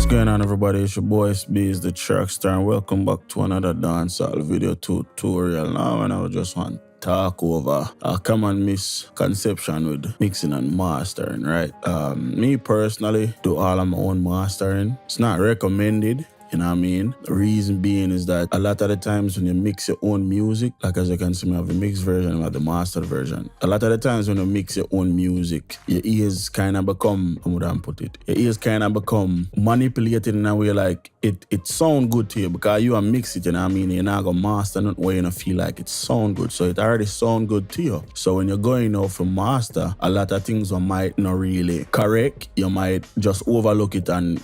What's going on, everybody? It's your boy Itz-Beez-Da TrackStar, and welcome back to another dancehall video tutorial. Now, and I just want to talk over a common misconception with mixing and mastering, right? Me personally do all of my own mastering. It's not recommended. You know what I mean? The reason being is that a lot of the times when you mix your own music, like as you can see, I have the mixed version and I have the mastered version. A lot of the times when you mix your own music, your ears kind of become, how would I put it? Your ears kind of become manipulated in a way like it sound good to you because you are mix it, you know what I mean? You're not going to master nothing where you don't feel like it sound good. So it already sound good to you. So when you're going out for master, a lot of things you might not really correct. You might just overlook it and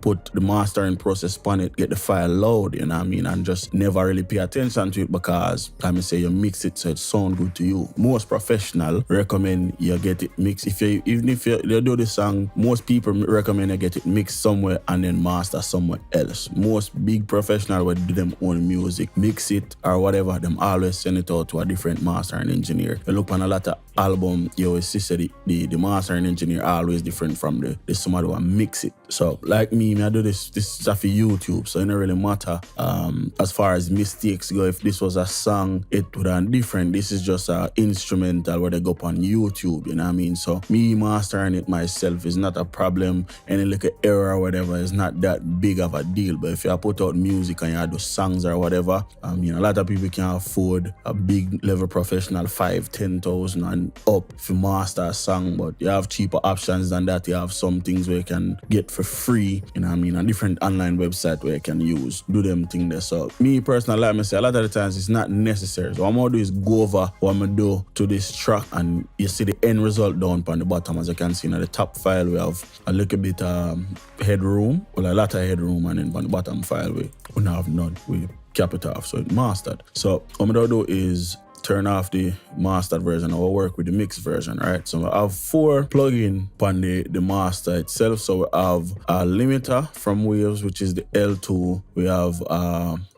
put the mastering process on it, get the file loud, you know what I mean, and just never really pay attention to it because, let me say, you mix it so it sound good to you. Most professional recommend you get it mixed. Even if you do the song, most people recommend you get it mixed somewhere and then master somewhere else. Most big professional would do them own music, mix it or whatever, them always send it out to a different mastering engineer. You look on a lot of album, you always see the mastering engineer always different from the somebody who mix it. So like me, I do this stuff for YouTube, so it don't really matter as far as mistakes go. If this was a song, it would have been different. This is just an instrumental where they go up on YouTube, you know what I mean? So me mastering it myself is not a problem. Any little error or whatever is not that big of a deal. But if you put out music and you do songs or whatever, a lot of people can afford a big level professional 5,000-10,000 and up if you master a song, but you have cheaper options than that. You have some things where you can get for free, you know what I mean? A different online website where you can do them things there. So me personally, like I say, a lot of the times it's not necessary. So what I'm gonna do is go over what I'm gonna do to this track, and you see the end result down on the bottom. As you can see in the top file, we have a little bit headroom, well, a lot of headroom, and then on the bottom file we don't have none. We cap it off, so it's mastered. So what I'm gonna do is turn off the mastered version or work with the mixed version, right? So I have 4 plugins on the master itself. So we have a limiter from Waves, which is the L2. We have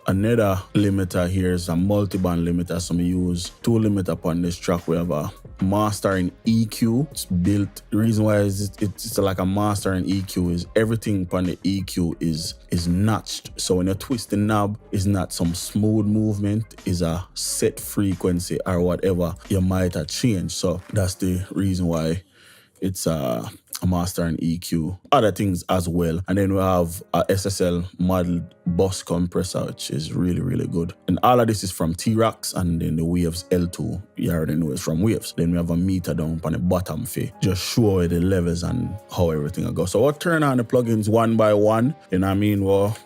another limiter here is a multi-band limiter. So we use 2 limiter upon this track. We have a mastering EQ. It's built. The reason why it's like a mastering EQ is everything upon the EQ is notched. So when you twist the knob, it's not some smooth movement, it's a set frequency or whatever you might have changed. So that's the reason why it's a mastering EQ. Other things as well. And then we have a SSL modeled bus compressor, which is really, really good. And all of this is from T-Rocks, and then the Waves L2, you already know it's from Waves. Then we have a meter down on the bottom for just show the levels and how everything will go. So I'll turn on the plugins one by one, you know what I mean? We'll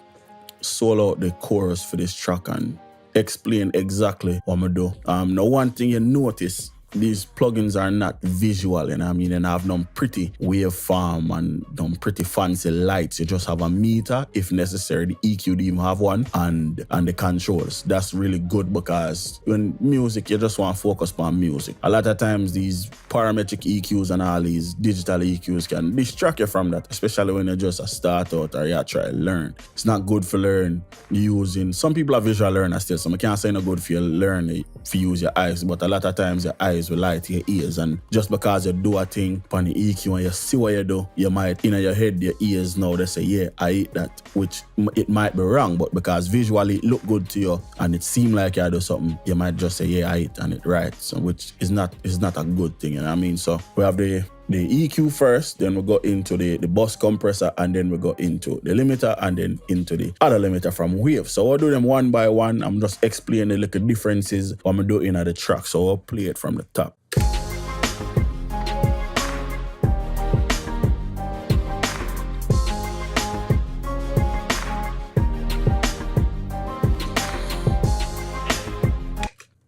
solo out the chorus for this track and explain exactly what I'm gonna do. Now one thing you notice, these plugins are not visual, you know what I mean? And have no pretty waveform and no pretty fancy lights. You just have a meter, if necessary. The EQ, do even have one, and the controls. That's really good because when music, you just want to focus on music. A lot of times these parametric EQs and all these digital EQs can distract you from that, especially when you're just a start out or you try to learn. It's not good for learn using, some people are visual learners still, so I can't say no good for you learn for use your eyes, but a lot of times your eyes will lie to your ears, and just because you do a thing on the EQ and you see what you do, you might, in your head, your ears know, they say, yeah, I eat that, which it might be wrong, but because visually it look good to you and it seem like you do something, you might just say, yeah, I eat, and it right, so which is not a good thing, you know what I mean? So we have the EQ first, then we go into the bus compressor, and then we go into the limiter, and then into the other limiter from Wave. So I'll do them one by one. I'm just explaining the little differences what I'm doing in the track. So I'll play it from the top.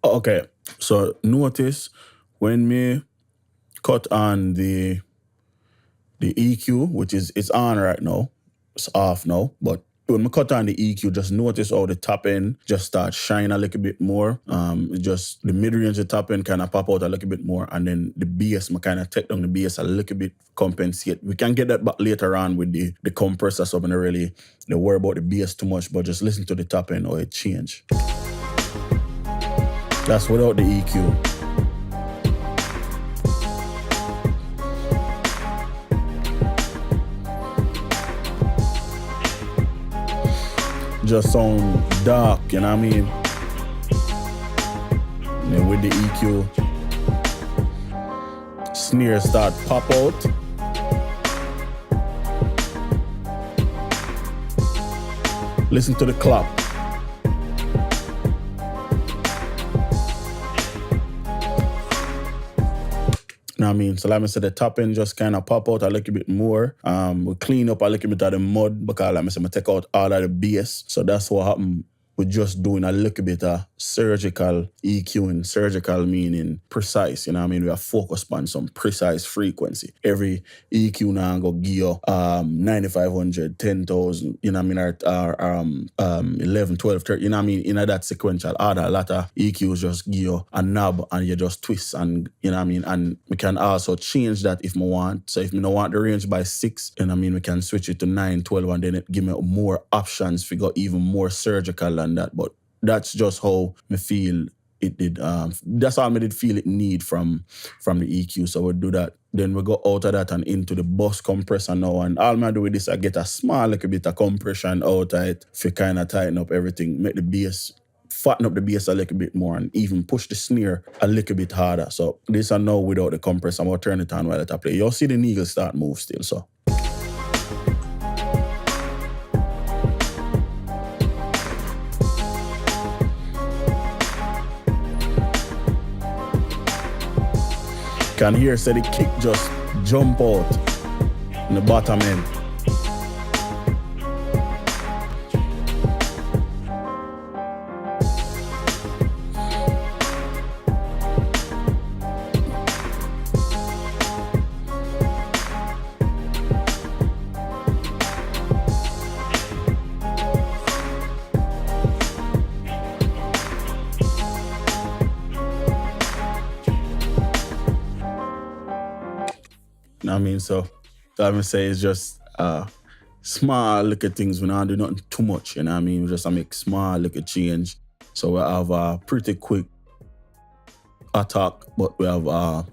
Okay, so notice when me cut on the EQ, which is, it's on right now, it's off now, but when we cut on the EQ, just notice how the top end just starts shine a little bit more. Just the mid-range, the top end kind of pop out a little bit more, and then the bass, I kind of take down the bass a little bit, compensate. We can get that back later on with the compressor, so I'm not really worry about the bass too much, but just listen to the top end or it change. That's without the EQ. just sound dark, you know what I mean? And then with the EQ, snare start pop out. Listen to the clap. You know what I mean? So like I said, the top end just kind of pop out a little bit more. We clean up a little bit of the mud because like I said, I take out all of the bass. So that's what happened. We're just doing a little bit of surgical EQing. Surgical meaning precise, you know what I mean? We are focused on some precise frequency. Every EQ now go give you 9,500, 10,000, you know what I mean, or 11, 12, 13, you know what I mean? In that sequential order, a lot of EQs just give you a knob and you just twist and, you know what I mean? And we can also change that if we want. So if we don't want the range by 6, you know what I mean, we can switch it to 9, 12, and then it give me more options to go even more surgical than that. But that's just how me feel it did. That's how I did feel it need from the EQ. So we'll do that. Then we go out of that and into the bus compressor now. And all I do with this, I get a small little bit of compression out of it to kind of tighten up everything, make the bass, fatten up the bass a little bit more and even push the snare a little bit harder. So this I know without the compressor. I'm going to turn it on while I play. You'll see the needle start move still, so. Can hear say the kick just jump out in the bottom end. You know what I mean? So I would say it's just small little things. We don't do nothing too much, you know what I mean? We just make small little change. So we have a pretty quick attack, but we have a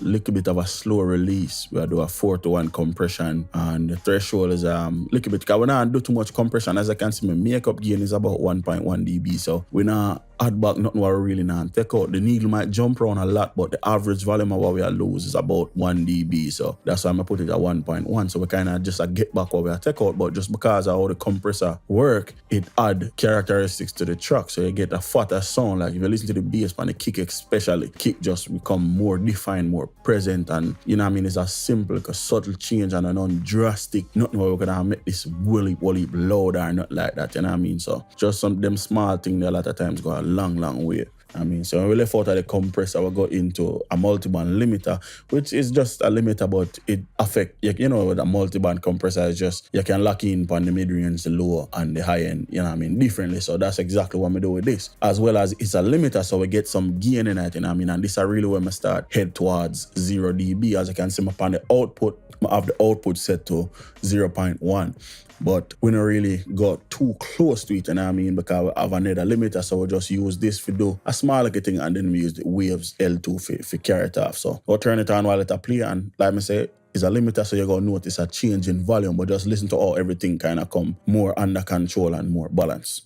little bit of a slow release. We do a 4-to-1 compression, and the threshold is little bit, because we don't do too much compression. As I can see, my makeup gain is about 1.1 dB, so we not add back nothing what we really not take out. The needle might jump around a lot, but the average volume of what we lose is about 1 dB, so that's why I put it at 1.1. So we kind of just get back what we take out, but just because of how the compressor work, it add characteristics to the track, so you get a fatter sound. Like if you listen to the bass and the kick especially, kick just become more defined, more present, and you know what I mean, it's a simple, like a subtle change and a non-drastic, nothing where we're gonna make this wally louder or not like that, you know what I mean? So just some them small things that a lot of times go a long way. I mean, so when we left out of the compressor, we go into a multiband limiter, which is just a limiter, but it affect, you know, with a multiband compressor is just, you can lock in on the mid-range, the low, and the high end, you know what I mean, differently. So that's exactly what we do with this. As well as it's a limiter, so we get some gain in it, you know what I mean, and this is really where we start head towards 0 dB. As you can see upon the output, I have the output set to 0.1. But we don't really got too close to it, you know what I mean, because we have another limiter, so we just use this to do a small little thing, and then we use the waves L2 for carry it off. So we'll turn it on while it play, and like I say, it's a limiter, so you're going to notice a change in volume, but just listen to how everything kind of come more under control and more balanced.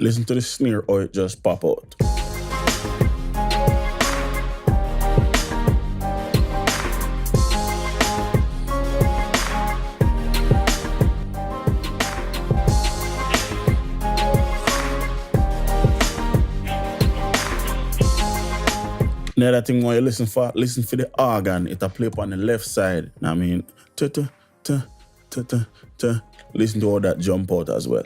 Listen to the snare or it just pop out. Another thing when you listen for the organ, it'll play up on the left side. I mean, listen to all that jump out as well.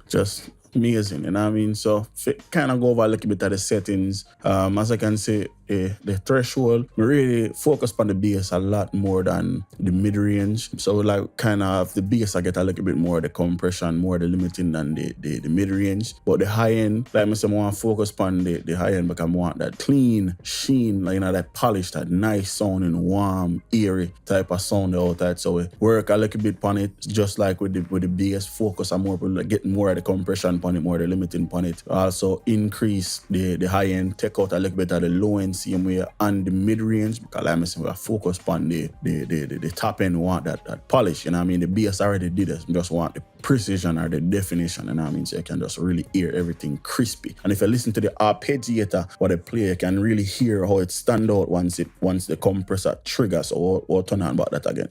Just amazing, you know what I mean? So kind of go over a little bit of the settings. As I can say, the threshold, we really focus on the bass a lot more than the mid-range. So like kind of the bass, I get a little bit more of the compression, more the limiting than the mid-range. But the high end, like I said, I want to focus on the high end because I want that clean sheen, like, you know, that polished, that nice sounding, warm, eerie type of sound out that. So we work a little bit on it, just like with the bass, focus on more, like getting more of the compression on it, more of the limiting on it. Also increase the high end, take out a little bit of the low end same way and the mid range, because like I said, we focus on the top end, we want that polish, you know what I mean? The bass already did it, we just want the precision or the definition, you know what I mean? So you can just really hear everything crispy. And if you listen to the arpeggiator what they play, you can really hear how it stand out once the compressor triggers. So we'll turn on about that again.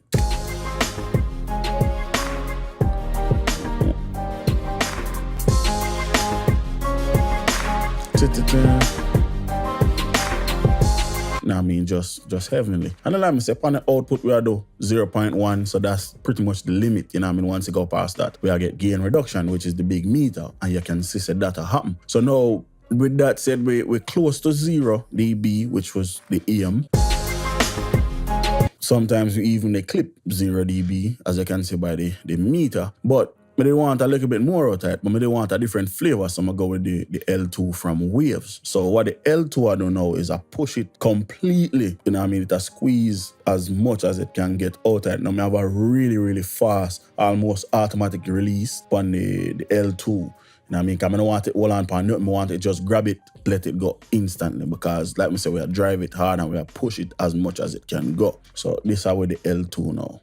I mean, just heavenly. And then let me say, upon the output, we are do 0.1, so that's pretty much the limit, you know what I mean? Once you go past that, we are get gain reduction, which is the big meter, and you can see that happen. So now, with that said, we're close to 0 dB, which was the aim. Sometimes we even clip 0 dB, as you can see by the meter, but they want a little bit more out of it, but they want a different flavor, so I'm going to go with the L2 from Waves. So what the L2 I do now is I push it completely, you know what I mean? It a squeeze as much as it can get out of it. Now I have a really, really fast, almost automatic release on the L2. You know what I mean? Because I don't want it hold on for nothing. I want it just grab it, let it go instantly. Because like I said, we drive it hard and we push it as much as it can go. So this is with the L2 now.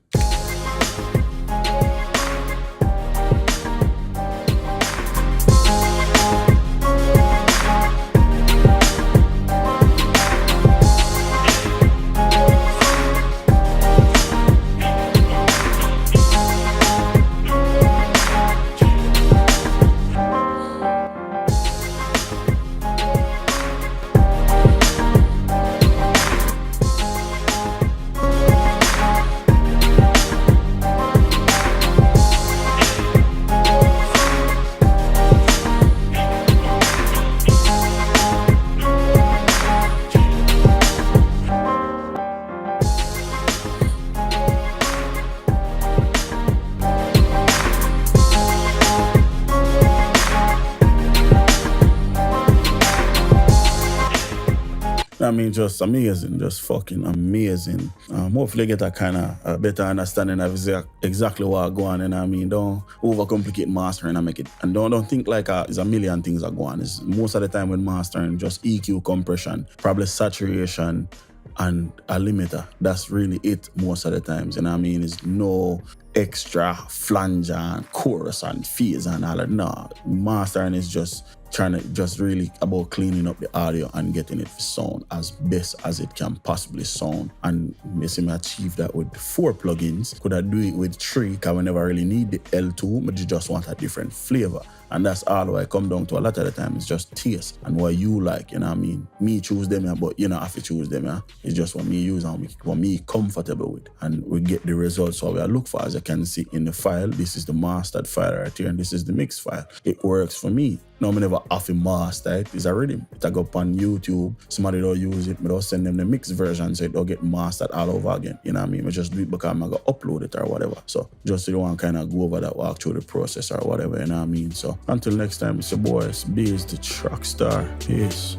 I mean, just amazing, just fucking amazing. Hopefully get a kind of better understanding of exactly what go on, and I mean, don't overcomplicate mastering and make it, and don't think like there's a million things that go on. It's most of the time with mastering, just EQ, compression, probably saturation, and a limiter. That's really it most of the times, and I mean, it's no extra flange and chorus and phase and all that. No, mastering is just trying to just really about cleaning up the audio and getting it to sound as best as it can possibly sound. And basically achieve that with 4 plugins. Could I do it with 3 because we never really need the L2, but you just want a different flavor. And that's all I come down to a lot of the time. It's just taste and what you like, you know what I mean? Me choose them, but you know have to choose them, yeah? It's just what me use and what me comfortable with. And we get the results what we look for. As you can see in the file, this is the mastered file right here, and this is the mix file. It works for me. No, I never have to master it. It's a rhythm. It go up on YouTube. Somebody don't use it. I don't send them the mix version so it don't get mastered all over again. You know what I mean? I just do it because I'm going to upload it or whatever. So just so you want to kind of go over that, walk through the process or whatever, you know what I mean? So until next time, it's your boy, Itz-Beez-Da TrackStar. Peace.